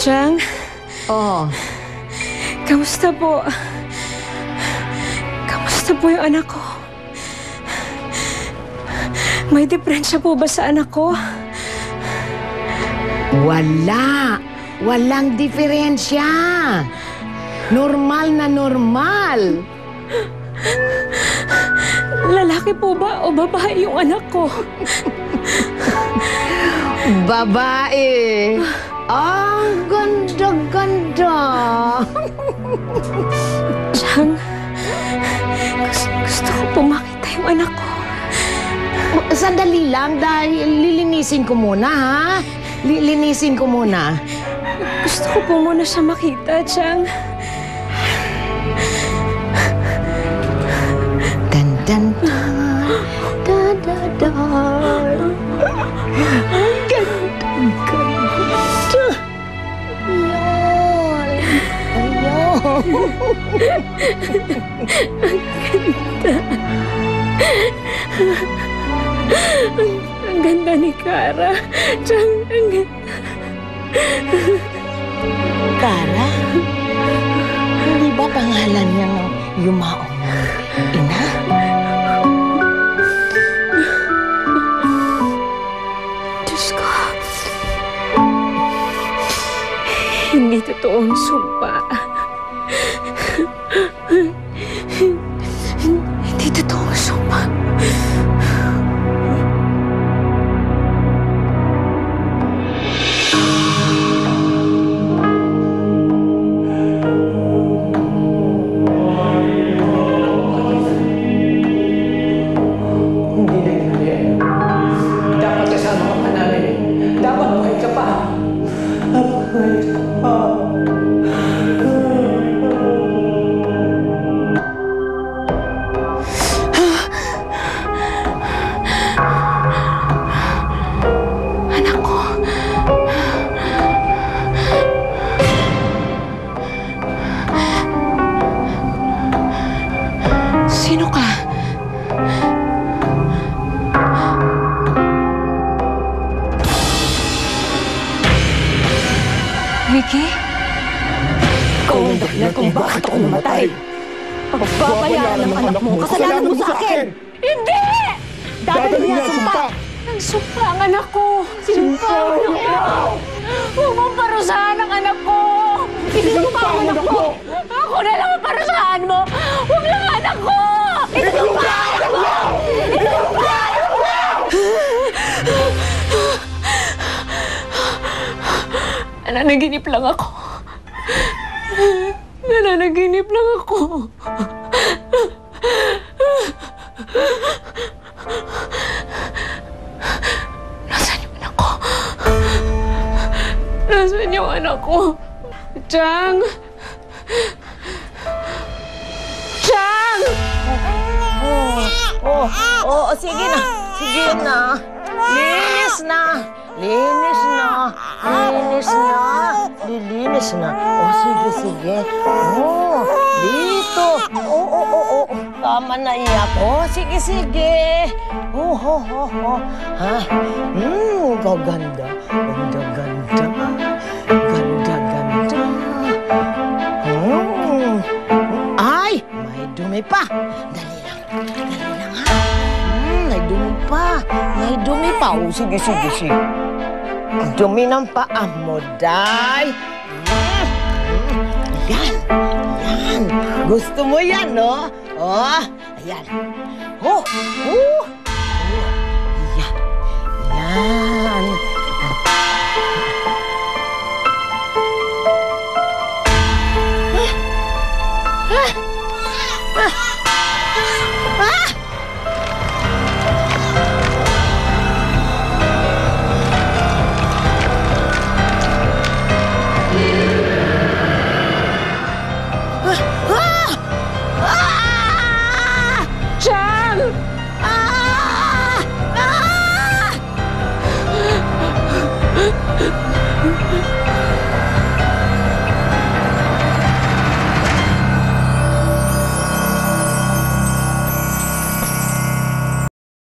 Chang? Oh. Kamusta po? Kamusta po yung anak ko? May diferensya po ba sa anak ko? Wala. Walang diferensya. Normal na normal. Lalaki po ba o babae yung anak ko? Babae. Ang ganda-ganda. Chang, gusto ko po makita yung anak ko. Sandali lang dahil lilinisin ko muna, ha? Lilinisin ko muna. Gusto ko po muna siya makita, Chang. Dan-dan-dan. Da-da-dan. Ang ganda-ganda. Ayan. Ang ganda ni Kara. Chang, ang ganda. Kara? Hindi ba pangalan niyang yumaong ina? Diyos ko. Hindi totoong sumpa. Hindi totoong sumpa. Sino ka? Ricky? Ikaw ang dahilan kung bakit ako namatay. Pagbabayaran ng anak mo, kasalanan mo sa akin! Hindi! Dadalhin niya ang sumpa! Nagsumpa ang anak ko! Sumpa ang anak ko! Huwag mong parusahan ang anak ko! Sinumpa ang anak ko! Ako na lang ang parusahan mo! Huwag lang ang anak ko! Sinumpa ang anak ko! Sinumpa ang anak ko! Nananaginip lang ako. Nananaginip lang ako. Nasaan yung anak ko? Nasaan yung anak ko? Chang! Chang! Sige na. Sige na. Linis na. Linis na. Linis na. Lilinis na. Sige. Dito. Tama na iyak. Sige. Ha? Gaganda. Ganda. Ay! May dumi pa. Dali lang, ha? May dumi pa. Sige. Dumi ng paa mo, Day. Yan. Gusto mo yan, no? Ayan.